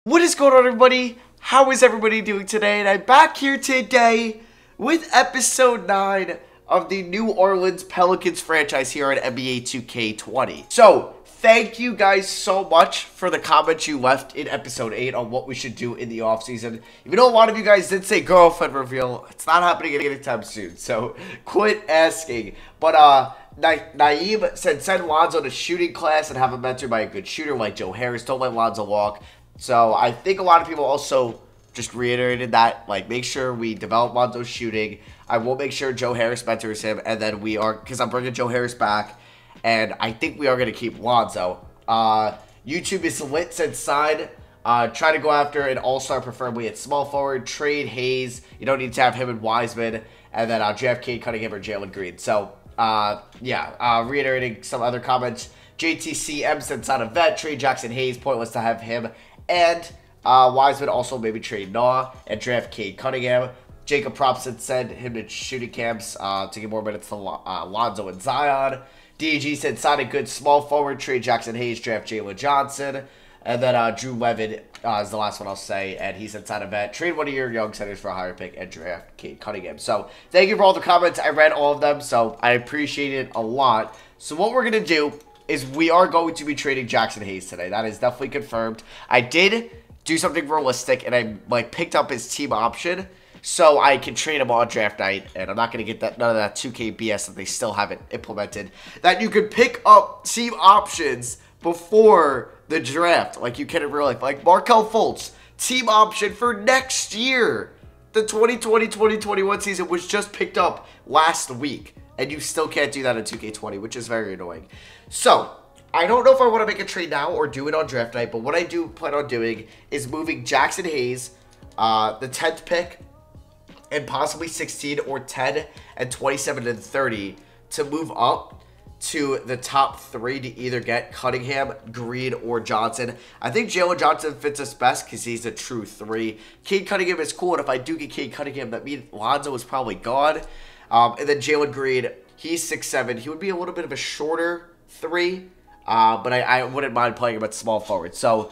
What is going on, everybody? How is everybody doing today? And I'm back here today with episode 9 of the New Orleans Pelicans franchise here at NBA 2K20. So, thank you guys so much for the comments you left in episode 8 on what we should do in the offseason. Even though a lot of you guys did say girlfriend reveal, it's not happening anytime soon, so quit asking. But, Naeem said send Lonzo to shooting class and have him mentored by a good shooter like Joe Harris. Don't let Lonzo walk. So I think a lot of people also just reiterated that, like, make sure we develop Lonzo's shooting. I will make sure Joe Harris mentors him, and then we are, because I'm bringing Joe Harris back, and I think we are going to keep Lonzo. YouTube is lit since sign. Try to go after an all-star, preferably at small forward. Trade Hayes. You don't need to have him and Wiseman. And then draft Cade Cunningham or Jalen Green. So, reiterating some other comments. JTCM since not a vet. Trade Jackson Hayes. Pointless to have him. And Wiseman also maybe trade Naw and draft Cade Cunningham. Jacob Propson send him to shooting camps to get more minutes to Lonzo and Zion. DG said sign a good small forward, trade Jackson Hayes, draft Jalen Johnson. And then Drew Levin is the last one I'll say. And he said sign a vet, trade one of your young centers for a higher pick, and draft Cade Cunningham. So thank you for all the comments. I read all of them, so I appreciate it a lot. So what we're going to do is we are going to be trading Jackson Hayes today. That is definitely confirmed. I did do something realistic, and I picked up his team option so I can trade him on draft night, and I'm not going to get none of that 2K BS that they still haven't implemented. That you could pick up team options before the draft, like you can in real life. Like Markelle Fultz, team option for next year. The 2020-2021 season was just picked up last week. And you still can't do that in 2K20, which is very annoying. So, I don't know if I want to make a trade now or do it on draft night. But what I do plan on doing is moving Jackson Hayes, the 10th pick, and possibly 16 or 10 and 27 and 30 to move up to the top 3 to either get Cunningham, Green, or Johnson. I think Jalen Johnson fits us best because he's a true 3. Cade Cunningham is cool, and if I do get Cade Cunningham, that means Lonzo is probably gone. And then Jalen Green, he's 6'7". He would be a little bit of a shorter 3, but I wouldn't mind playing him at small forward. So,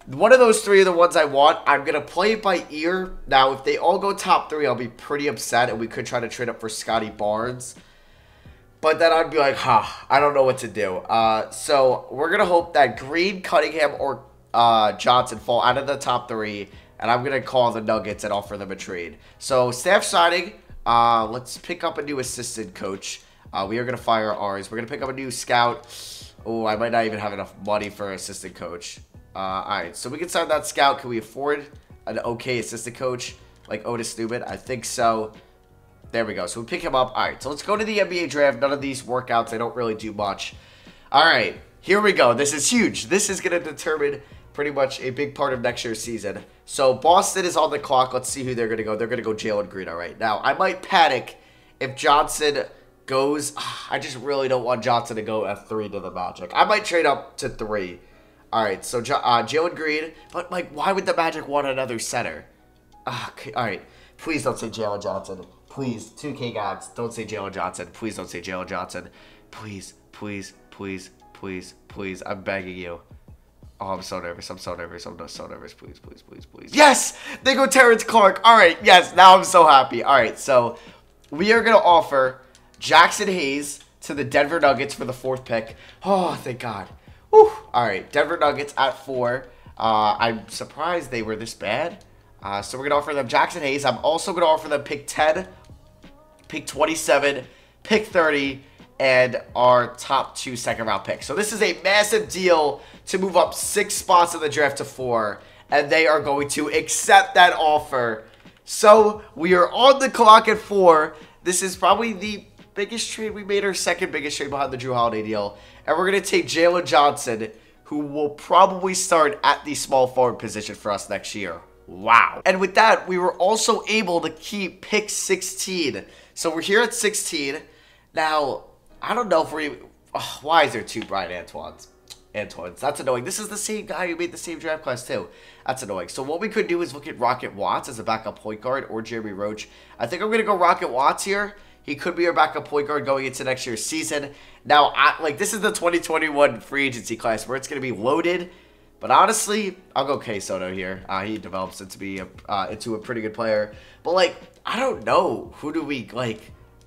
one of those 3 are the ones I want. I'm going to play it by ear. Now, if they all go top 3, I'll be pretty upset, and we could try to trade up for Scotty Barnes. But then I'd be like, I don't know what to do. So, we're going to hope that Green, Cunningham, or Johnson fall out of the top 3, and I'm going to call the Nuggets and offer them a trade. So, staff signing. Let's pick up a new assistant coach. We are going to fire ours. We're going to pick up a new scout. Oh, I might not even have enough money for an assistant coach. Alright, so we can sign that scout. Can we afford an okay assistant coach like Otis Newman? I think so. There we go. So we pick him up. Alright, so let's go to the NBA draft. None of these workouts, they don't really do much. Alright, here we go. This is huge. This is going to determine pretty much a big part of next year's season. So Boston is on the clock. Let's see who they're going to go. They're going to go Jalen Green. All right. Now, I might panic if Johnson goes. I just really don't want Johnson to go at 3 to the Magic. I might trade up to 3. All right. So Jalen Green. But, like, why would the Magic want another center? Okay, all right. Please don't say Jalen Johnson. Please. 2K gods. Don't say Jalen Johnson. Please don't say Jalen Johnson. Please, please, please, please, please. I'm begging you. Oh, I'm so nervous. I'm so nervous. I'm so nervous. Please, please, please, please. Yes! They go Terrence Clark. All right. Yes. Now I'm so happy. All right. So we are going to offer Jackson Hayes to the Denver Nuggets for the 4th pick. Oh, thank God. Whew. All right. Denver Nuggets at 4. I'm surprised they were this bad. So we're going to offer them Jackson Hayes. I'm also going to offer them pick 10, pick 27, pick 30, and our top 2 second-round picks. So this is a massive deal to move up 6 spots in the draft to 4, and they are going to accept that offer. So we are on the clock at 4. This is probably the biggest trade we made, our second biggest trade behind the Drew Holiday deal. And we're going to take Jalen Johnson, who will probably start at the small forward position for us next year. Wow. And with that, we were also able to keep pick 16. So we're here at 16. Now, I don't know if we... Oh, why is there 2 Brian Antoines? That's annoying. This is the same guy who made the same draft class too. That's annoying. So what we could do is look at Rocket Watts as a backup point guard or Jeremy Roach. I think I'm going to go Rocket Watts here. He could be our backup point guard going into next year's season. Now, this is the 2021 free agency class where it's going to be loaded. But honestly, I'll go K Soto here. He develops into be into a pretty good player. But like, I don't know, who do we like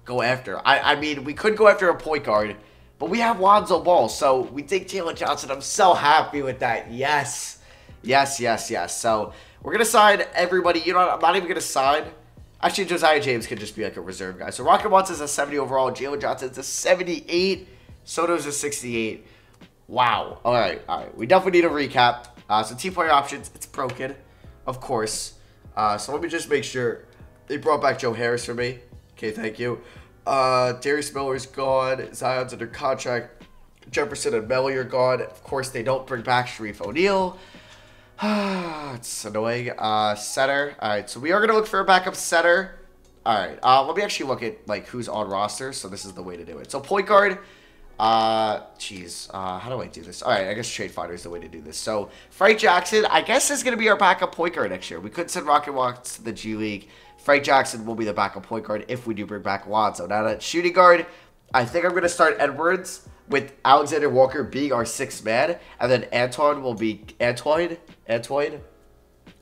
go after? I mean, we could go after a point guard, but we have Lonzo Ball, so we take Jalen Johnson. I'm so happy with that. Yes, yes, yes, yes. So we're gonna sign everybody. You know what? I'm not even gonna sign. Actually, Josiah James could just be like a reserve guy. So Rocket Watson's a 70 overall. Jalen Johnson's a 78. Soto's a 68. Wow. All right, all right. We definitely need a recap. So team player options, it's broken, of course. So let me just make sure they brought back Joe Harris for me. Okay, thank you. Darius Miller's gone. Zion's under contract. Jefferson and Melly are gone. Of course, they don't bring back Sharif O'Neal. It's annoying. Center. All right, so we are going to look for a backup center. All right, let me actually look at like who's on roster. So this is the way to do it. So point guard. How do I do this? All right, I guess Trade Finder is the way to do this. So Frank Jackson, I guess, is going to be our backup point guard next year. We could send Rocket Watts to the G League. Frank Jackson will be the backup point guard if we do bring back Lonzo. Now, that shooting guard, I think I'm going to start Edwards with Alexander Walker being our 6th man. And then Antoine will be... Antoine?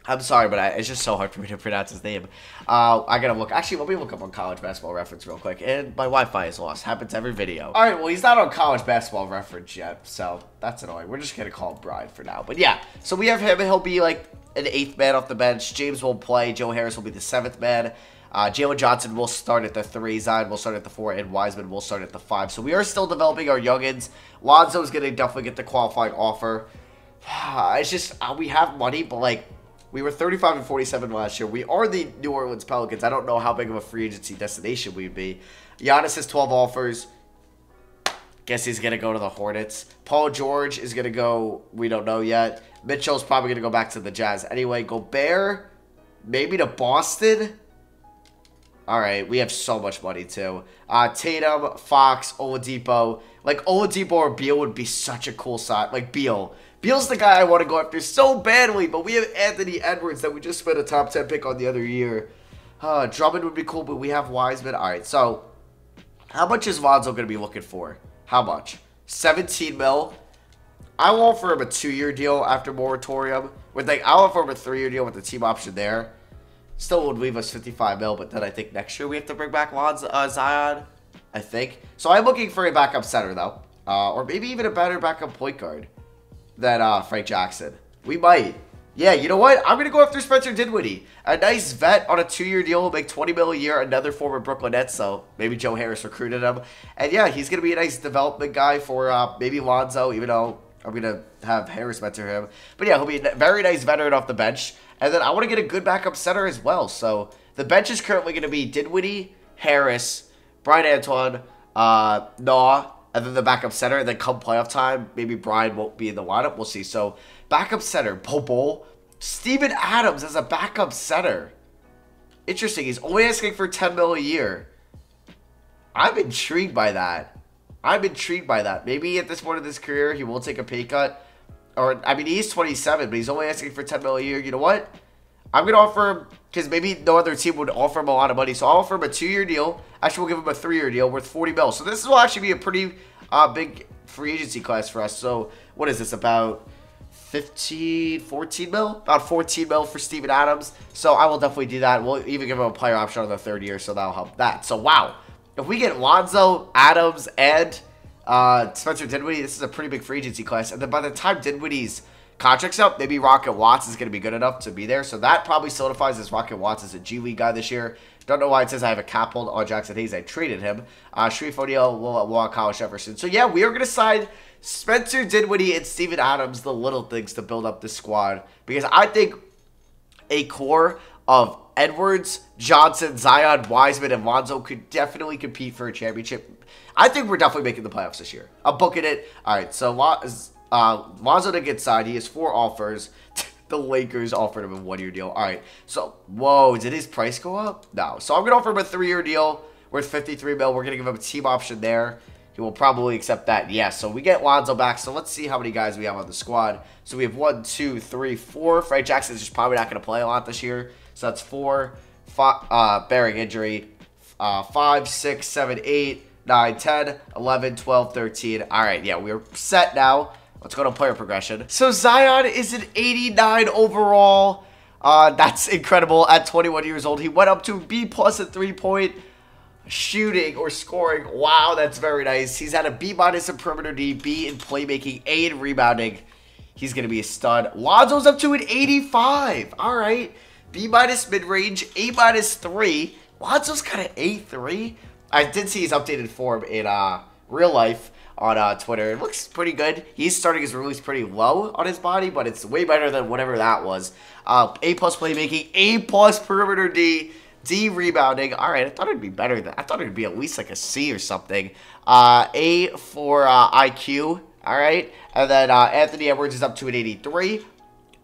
I'm sorry, but it's just so hard for me to pronounce his name. I got to look. Actually, let me look up on College Basketball Reference real quick. And my Wi-Fi is lost. Happens every video. All right, well, he's not on College Basketball Reference yet. So that's annoying. We're just going to call him Brian for now. But yeah, so we have him. He'll be like an 8th man off the bench. James will play. Joe Harris will be the 7th man. Jalen Johnson will start at the 3. Zion will start at the 4. And Wiseman will start at the 5. So we are still developing our youngins. Lonzo is going to definitely get the qualifying offer. It's just, we have money, but like, we were 35 and 47 last year. We are the New Orleans Pelicans. I don't know how big of a free agency destination we'd be. Giannis has 12 offers. Guess he's going to go to the Hornets. Paul George is going to go, we don't know yet. Mitchell's probably going to go back to the Jazz. Anyway, Gobert, maybe to Boston. All right, we have so much money too. Tatum, Fox, Oladipo. Like, Oladipo or Beal would be such a cool side. Like, Beal. Beal's the guy I want to go after so badly, but we have Anthony Edwards that we just spent a top 10 pick on the other year. Drummond would be cool, but we have Wiseman. All right, so how much is Lonzo going to be looking for? How much? 17 mil. I will offer him a 2-year deal after moratorium. I'll offer him a 3-year deal with the team option there. Still would leave us 55 mil, but then I think next year we have to bring back Zion, I think. So I'm looking for a backup center, though. Or maybe even a better backup point guard than Frank Jackson. We might. Yeah, you know what? I'm going to go after Spencer Dinwiddie. A nice vet on a 2-year deal will make $20 million a year. Another former Brooklyn Nets, so maybe Joe Harris recruited him. And yeah, he's going to be a nice development guy for maybe Lonzo, even though I'm going to have Harris mentor him. But yeah, he'll be a very nice veteran off the bench. And then I want to get a good backup center as well. So the bench is currently going to be Dinwiddie, Harris, Brian Antoine, Nah, and then the backup center. And then come playoff time, maybe Brian won't be in the lineup. We'll see. So backup center, Bobo. Steven Adams as a backup center. Interesting. He's only asking for $10 million a year. I'm intrigued by that. Maybe at this point of his career, he will take a pay cut. Or, I mean, he's 27, but he's only asking for $10 million a year. You know what? I'm going to offer him, because maybe no other team would offer him a lot of money. So I'll offer him a 2-year deal. Actually, we'll give him a 3-year deal worth $40 million. So this will actually be a pretty big free agency class for us. So what is this, about 14 mil? About 14 mil for Steven Adams. So I will definitely do that. We'll even give him a player option on the 3rd year, so that'll help that. So wow, if we get Lonzo, Adams, and Spencer Dinwiddie, this is a pretty big free agency class. And then by the time Dinwiddie's contract's up, maybe Rocket Watts is going to be good enough to be there. So that probably solidifies as Rocket Watts as a G League guy this year. Don't know why it says I have a cap hold on Jackson Hayes. I traded him. Sharif O'Neal will want Kyle Jefferson. So yeah, we are going to sign Spencer Dinwiddie and Steven Adams, the little things to build up this squad. Because I think a core of Edwards, Johnson, Zion, Wiseman, and Lonzo could definitely compete for a championship. I think we're definitely making the playoffs this year. I'm booking it. All right, so Lonzo didn't get signed. He has 4 offers. The Lakers offered him a 1-year deal. All right, so, whoa, did his price go up? No. So I'm going to offer him a 3-year deal worth $53 million. We're going to give him a team option there. He will probably accept that. Yeah, so we get Lonzo back. So let's see how many guys we have on the squad. So we have 1, 2, 3, 4. Frank Jackson is just probably not going to play a lot this year. So that's 4, bearing injury. 5, 6, 7, 8, 9, 10, 11, 12, 13. All right, yeah, we're set now. Let's go to player progression. So Zion is an 89 overall. That's incredible. At 21 years old, he went up to B+ at 3-point shooting or scoring. Wow, that's very nice. He's had a B- in perimeter D, B in playmaking, A in rebounding. He's going to be a stud. Lonzo's up to an 85. All right. B- mid-range, A- 3. Lonzo's got an A3. I did see his updated form in real life on Twitter. It looks pretty good. He's starting his release pretty low on his body, but it's way better than whatever that was. A+ playmaking, A+ perimeter D, D rebounding. All right, I thought it'd be better than. I thought it'd be at least like a C or something. A for IQ. All right, and then Anthony Edwards is up to an 83.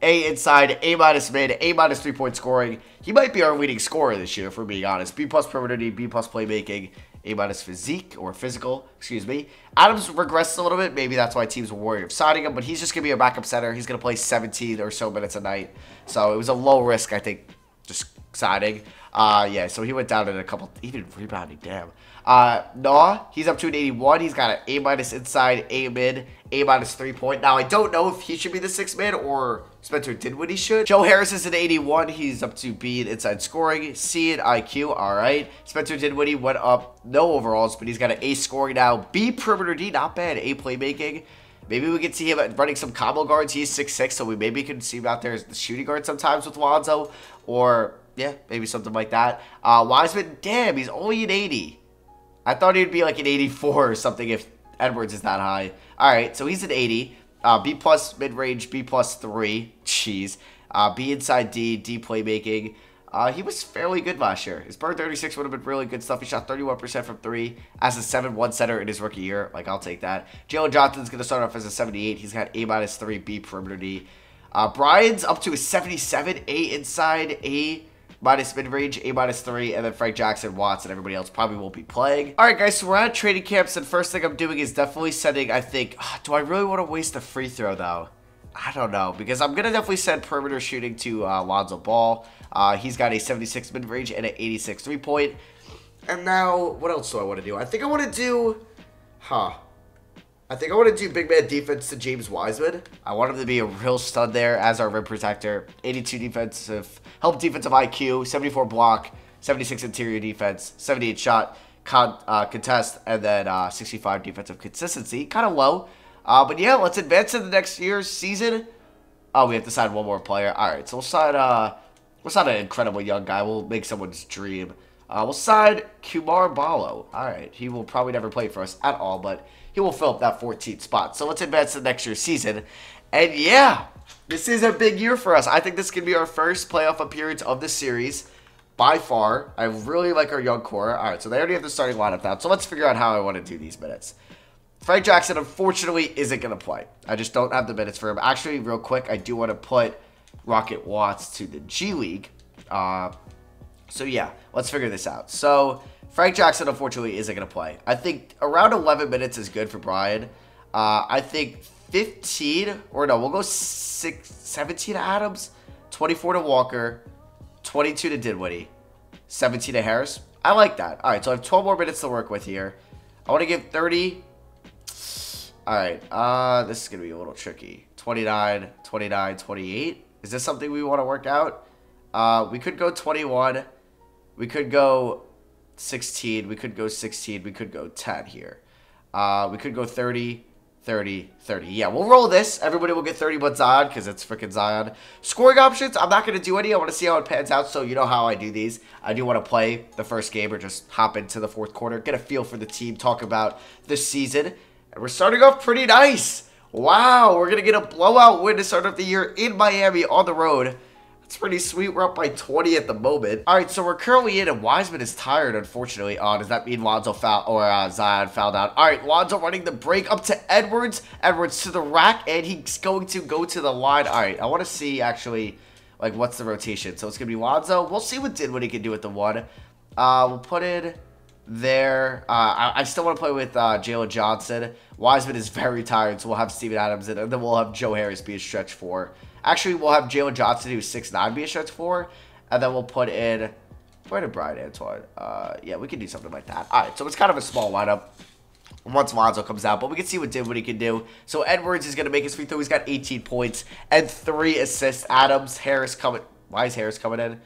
A inside, A- mid, A- 3-point scoring. He might be our leading scorer this year, if we're being honest. B+ perimeter D, B+ playmaking, A- physique, or physical, excuse me. Adams regressed a little bit. Maybe that's why teams were worried of signing him, but he's just going to be a backup center. He's going to play 17 or so minutes a night. So it was a low risk, I think, just signing. Yeah, so he went down in a couple, even rebounding, damn. Nah, he's up to an 81. He's got an A- inside, A mid, A- 3-point. Now, I don't know if he should be the 6th man or Spencer Dinwiddie should. Joe Harris is an 81. He's up to B in inside scoring, C in IQ. All right. Spencer Dinwiddie went up, no overalls, but he's got an A scoring now. B perimeter D, not bad. A playmaking. Maybe we could see him running some combo guards. He's 6'6", so we maybe could see him out there as the shooting guard sometimes with Lonzo. Or, yeah, maybe something like that. Wiseman, damn, he's only an 80. I thought he'd be like an 84 or something if Edwards is that high. All right, so he's an 80. B+ mid-range, B+ 3. Jeez. B inside D, D playmaking. He was fairly good last year. His burn 36 would have been really good stuff. He shot 31% from 3 as a 7-1 center in his rookie year. Like, I'll take that. Jalen Johnson's going to start off as a 78. He's got A- 3, B perimeter D. Brian's up to a 77. A inside, A- mid-range, A- 3, and then Frank Jackson, Watts, and everybody else probably won't be playing. All right, guys, so we're at training camps, and first thing I'm doing is definitely sending, I think, do I really want to waste a free throw, though? I don't know, because I'm going to definitely send perimeter shooting to Lonzo Ball. He's got a 76 mid-range and an 86 3-point. And now, what else do I want to do? I think I want to do, I think I want to do big man defense to James Wiseman. I want him to be a real stud there as our rim protector. 82 defensive, help defensive IQ, 74 block, 76 interior defense, 78 shot contest, and then 65 defensive consistency. Kind of low. But yeah, let's advance to the next year's season. Oh, we have to sign one more player. All right, so we'll sign an incredible young guy. We'll make someone's dream. We'll sign Kumar Ballo. All right, he will probably never play for us at all, but he will fill up that 14th spot. So let's advance to next year's season. And yeah, this is a big year for us. I think this could be our first playoff appearance of the series by far. I really like our young core. All right, so they already have the starting lineup now. So let's figure out how I want to do these minutes. Frank Jackson, unfortunately, isn't going to play. I just don't have the minutes for him. Actually, real quick, I do want to put Rocket Watts to the G League. So yeah, let's figure this out. So Frank Jackson, unfortunately, isn't going to play. I think around 11 minutes is good for Brian. I think 15, or no, we'll go 17 to Adams, 24 to Walker, 22 to Dinwiddie, 17 to Harris. I like that. All right, so I have 12 more minutes to work with here. I want to give 30. All right, this is going to be a little tricky. 29, 29, 28. Is this something we want to work out? We could go 21. We could go 16. We could go 16. We could go 10 here. We could go 30, 30, 30. Yeah, we'll roll this. Everybody will get 30 but Zion because it's freaking Zion. Scoring options, I'm not going to do any. I want to see how it pans out, so you know how I do these. I do want to play the first game or just hop into the fourth quarter, get a feel for the team, talk about the season. And we're starting off pretty nice. Wow, we're going to get a blowout win to start off the year in Miami on the road. That's pretty sweet. We're up by 20 at the moment. All right, so we're currently in, and Wiseman is tired, unfortunately. Does that mean Lonzo fouled, or Zion fouled out? All right, Lonzo running the break up to Edwards. Edwards to the rack, and he's going to go to the line. All right, I want to see, actually, like, what's the rotation? So it's going to be Lonzo. We'll see what Dinwiddie can do with the one. We'll put it there. I still want to play with Jalen Johnson. Wiseman is very tired, so we'll have Steven Adams in, and then we'll have Joe Harris be a stretch 4. Actually, we'll have Jalen Johnson, who's 6'9", be a stretch 4, and then we'll put in, where did Brian Antoine? Yeah, we can do something like that. All right, so it's kind of a small lineup. once Lonzo comes out, but we can see what Dinwiddie can do. So Edwards is going to make his free throw. He's got 18 points and 3 assists. Harris coming. Why is Harris coming in?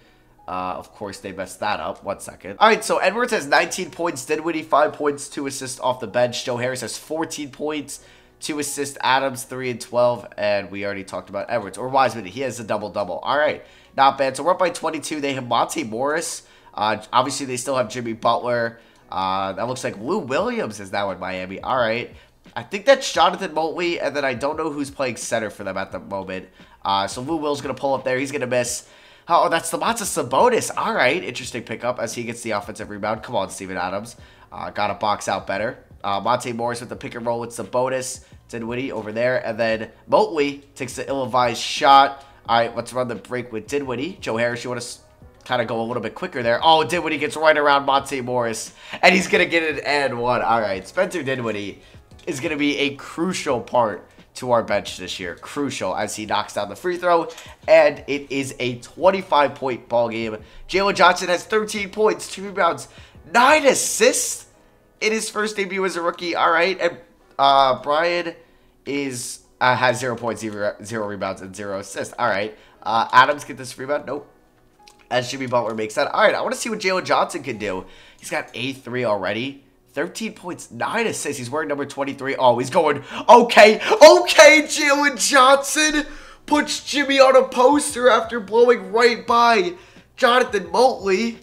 Of course, they messed that up. 1 second. All right, so Edwards has 19 points. Dinwiddie, 5 points, 2 assists off the bench. Joe Harris has 14 points, 2 assists. Adams, 3 and 12. And we already talked about Edwards. Or Wiseman, he has a double-double. All right, not bad. So we're up by 22. They have Monte Morris. Obviously, they still have Jimmy Butler. That looks like Lou Williams is now in Miami. All right. I think that's Jonathan Motley, and then I don't know who's playing center for them at the moment. So Lou Will's going to pull up there. He's going to miss. Oh, that's the Domantas Sabonis. All right. Interesting pickup as he gets the offensive rebound. Come on, Steven Adams. Got to box out better. Monte Morris with the pick and roll with Sabonis. Dinwiddie over there. And then Motley takes the ill-advised shot. All right, let's run the break with Dinwiddie. Joe Harris, you want to kind of go a little bit quicker there. Oh, Dinwiddie gets right around Monte Morris. And he's going to get an and one. All right, Spencer Dinwiddie is going to be a crucial part to our bench this year. Crucial as he knocks down the free throw. And it is a 25-point ball game. Jalen Johnson has 13 points, 2 rebounds, 9 assists in his first debut as a rookie. All right. And Brian is has 0 points, 0 rebounds, and 0 assists. All right. Adams get this rebound. Nope. As Jimmy Butler makes that. All right. I want to see what Jalen Johnson can do. He's got A3 already. 13 points, 9 assists. He's wearing number 23. Oh, he's going, okay, Jalen Johnson puts Jimmy on a poster after blowing right by Jonathan Motley.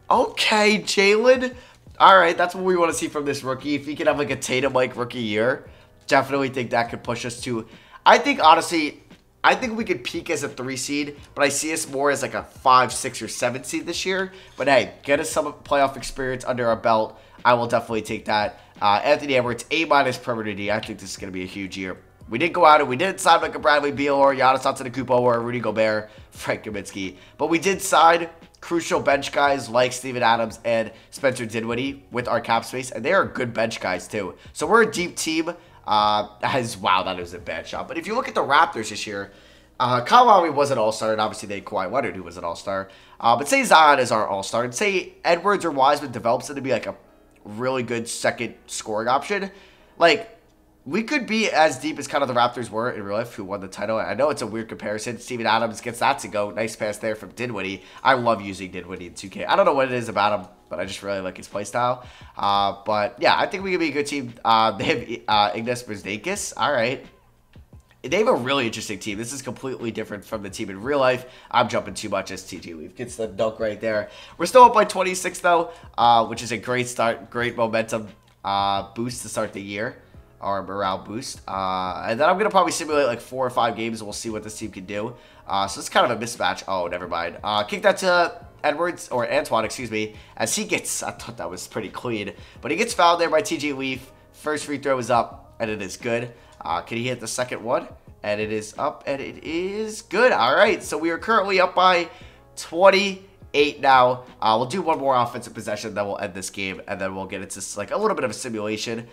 Okay, Jalen. All right, that's what we want to see from this rookie. If he can have like a Tatum-like rookie year, definitely think that could push us to, I think, honestly, I think we could peak as a 3 seed, but I see us more as like a 5, 6, or 7 seed this year. But hey, get us some playoff experience under our belt. I will definitely take that. Anthony Edwards, A- perimeter D. I think this is going to be a huge year. We did go out and we didn't sign like a Bradley Beal or Giannis Antetokounmpo or Rudy Gobert, Frank Kaminsky. But we did sign crucial bench guys like Steven Adams and Spencer Dinwiddie with our cap space. And they are good bench guys too. So we're a deep team. Wow, that was a bad shot. But if you look at the Raptors this year, Kyle Lowry was an all-star, and obviously they had Kawhi Leonard, who was an all-star. But say Zion is our all-star, and say Edwards or Wiseman develops into be like a really good second scoring option. Like, we could be as deep as kind of the Raptors were in real life, who won the title. I know it's a weird comparison. Steven Adams gets that to go. Nice pass there from Dinwiddie. I love using Dinwiddie in 2K. I don't know what it is about him, but I just really like his playstyle. But yeah, I think we could be a good team. They have Ignas Brzdeikis. All right. They have a really interesting team. This is completely different from the team in real life. I'm jumping too much as TJ Leaf gets the dunk right there. We're still up by 26, though, which is a great start, great momentum boost to start the year, or morale boost. And then I'm going to probably simulate like 4 or 5 games, and we'll see what this team can do. So it's kind of a mismatch. Oh, never mind. Kick that to Edwards, or Antoine, excuse me, as he gets, I thought that was pretty clean, but he gets fouled there by TJ Leaf. First free throw is up, and it is good. Can he hit the second one? And it is up, and it is good. All right, so we are currently up by 28 now. We'll do one more offensive possession, then we'll end this game, and then we'll get into like a little bit of a simulation.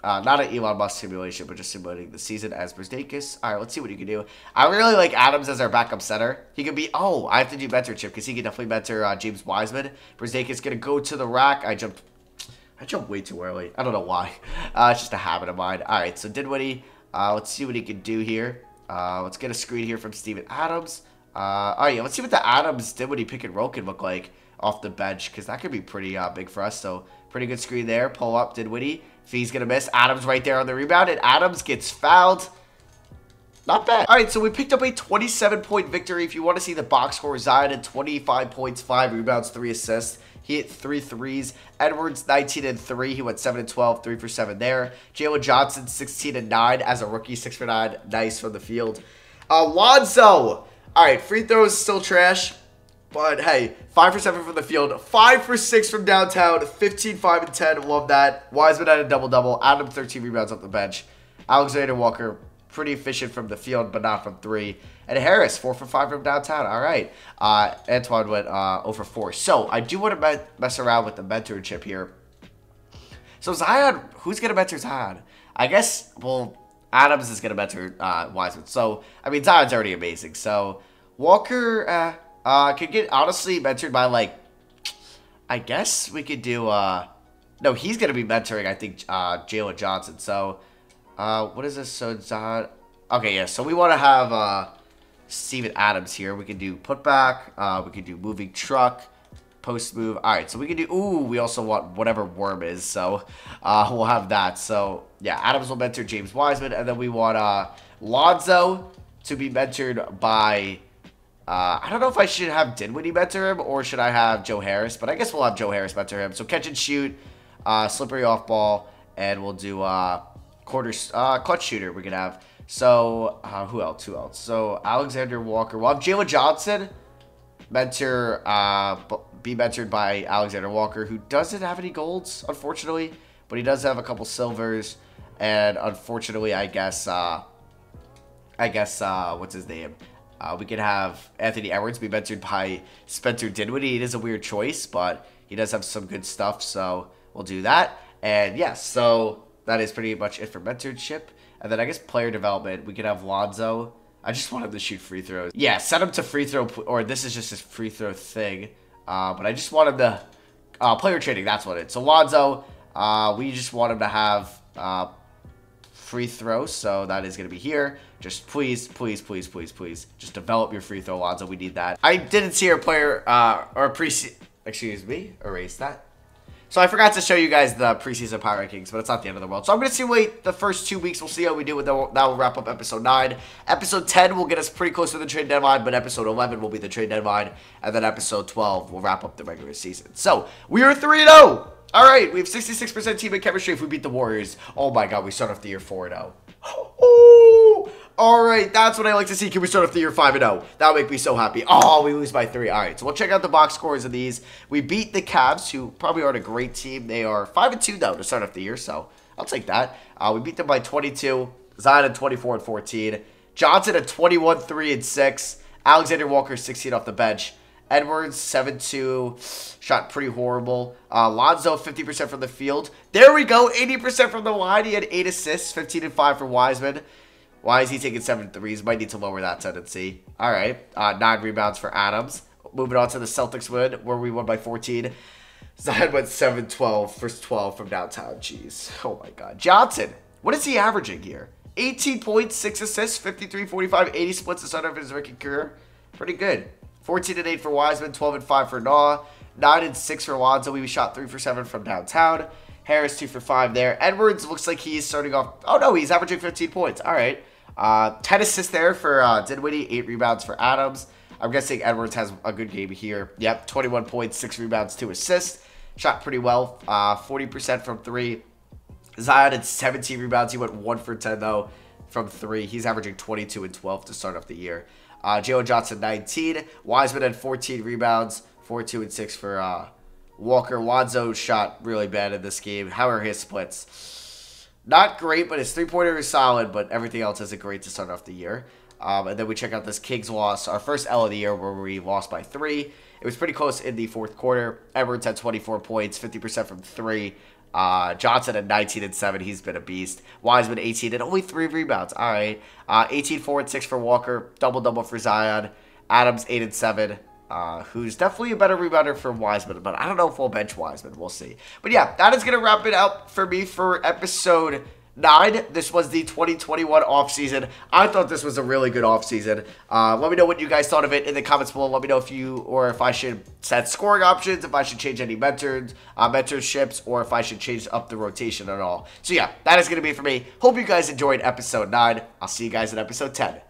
Not an Elon Musk simulation, but just simulating the season as Brzdeikis. All right, let's see what he can do. I really like Adams as our backup center. He could be, oh, I have to do mentorship because he can definitely mentor James Wiseman. Brzdeikis going to go to the rack. I jumped way too early. I don't know why. It's just a habit of mine. All right, so Dinwiddie. Let's see what he can do here. Let's get a screen here from Steven Adams. All right, let's see what the Adams-Dinwiddie pick and roll can look like off the bench, because that could be pretty big for us. So pretty good screen there. Pull up Dinwiddie. If he's going to miss, Adams right there on the rebound, and Adams gets fouled. Not bad. All right, so we picked up a 27-point victory. If you want to see the box score, Zion at 25 points, 5 rebounds, 3 assists. He hit 3 threes. Edwards, 19 and 3. He went 7 and 12, 3 for 7 there. Jalen Johnson, 16 and 9 as a rookie, 6 for 9. Nice from the field. Lonzo. All right, free throws still trash. But hey, 5 for 7 from the field, 5 for 6 from downtown, 15, 5 and 10. Love that. Wiseman had a double-double. Adam, 13 rebounds off the bench. Alexander Walker, pretty efficient from the field, but not from 3. And Harris, 4 for 5 from downtown. All right. Antoine went 0 for 4. So I do want to mess around with the mentorship here. So Zion, who's going to mentor Zion? I guess, well, Adams is going to mentor Wiseman. So, I mean, Zion's already amazing. So Walker could get honestly mentored by, like, I guess we could do No, he's going to be mentoring, I think, Jalen Johnson. So, what is this? So, it's okay, yeah. So, we want to have Steven Adams here. We can do putback. We can do moving truck. Post move. All right, so we can do... Ooh, we also want whatever worm is. So, we'll have that. So, yeah, Adams will mentor James Wiseman. And then we want Lonzo to be mentored by... I don't know if I should have Dinwiddie mentor him or should I have Joe Harris. But I guess we'll have Joe Harris mentor him. So, catch and shoot, slippery off ball, and we'll do clutch shooter we can have. So, who else? So, Alexander Walker. We'll have Jalen Johnson be mentored by Alexander Walker, who doesn't have any golds, unfortunately, but he does have a couple silvers, and unfortunately, I guess, what's his name? We can have Anthony Edwards be mentored by Spencer Dinwiddie. It is a weird choice, but he does have some good stuff, so we'll do that. And yes, so that is pretty much it for mentorship. And then I guess player development, we could have Lonzo. I just want him to shoot free throws. Yeah, set him to free throw, or this is just his free throw thing. But I just want him to, player training, that's what it is. So Lonzo, we just want him to have free throw, so that is going to be here. Just please, just develop your free throw, Lonzo. We need that. I didn't see our player, excuse me, erase that. So I forgot to show you guys the preseason power rankings, but it's not the end of the world. So I'm going to simulate the first 2 weeks. We'll see how we do. That will wrap up episode 9. Episode 10 will get us pretty close to the trade deadline, but episode 11 will be the trade deadline. And then episode 12 will wrap up the regular season. So we are 3-0. All right, we have 66% teammate chemistry if we beat the Warriors. Oh my God, we start off the year 4-0. Oh, all right, that's what I like to see. Can we start off the year 5-0? That would make me so happy. Oh, we lose by 3. All right, so we'll check out the box scores of these. We beat the Cavs, who probably aren't a great team. They are 5-2 though to start off the year, so I'll take that. We beat them by 22. Zion at 24-14. Johnson at 21-3-6. Alexander Walker 16 off the bench. Edwards 7-2, shot pretty horrible. Lonzo 50% from the field. There we go, 80% from the line. He had 8 assists, 15-5 for Wiseman. Why is he taking 7 threes? Might need to lower that tendency. All right, 9 rebounds for Adams. Moving on to the Celtics win, where we won by 14. Zion went 7-12, first 12 from downtown. Jeez, oh my God. Johnson, what is he averaging here? 18 points, 6 assists, 53, 45, 80 splits to start of his rookie career. Pretty good. 14-8 for Wiseman, 12-5 for Naw, 9-6 for Lonzo. We shot 3 for 7 from downtown. Harris 2 for 5 there. Edwards looks like he's starting off. Oh no, he's averaging 15 points. All right, 10 assists there for Dinwiddie, 8 rebounds for Adams. I'm guessing Edwards has a good game here. Yep, 21 points, 6 rebounds, 2 assists. Shot pretty well. 40% from 3. Zion had 17 rebounds. He went 1 for 10 though from 3. He's averaging 22 and 12 to start off the year. Jalen Johnson 19. Wiseman had 14 rebounds, 4, 2, and 6 for Walker. Lonzo shot really bad in this game. How are his splits? Not great, but his three-pointer is solid, but everything else isn't great to start off the year. And then we check out this Kings loss, our first L of the year, where we lost by 3. It was pretty close in the fourth quarter. Edwards had 24 points, 50% from 3. Johnson at 19-7. He's been a beast. Wiseman 18 and only 3 rebounds. All right. 18, 4, and 6 for Walker. Double for Zion. Adams 8-7. Who's definitely a better rebounder for Wiseman, but I don't know if we'll bench Wiseman. We'll see. But yeah, that is going to wrap it out for me for episode 9. This was the 2021 offseason. I thought this was a really good offseason. Let me know what you guys thought of it in the comments below. Let me know if I should set scoring options, if I should change any mentorships, or if I should change up the rotation at all. So yeah, that is going to be it for me. Hope you guys enjoyed episode 9. I'll see you guys in episode 10.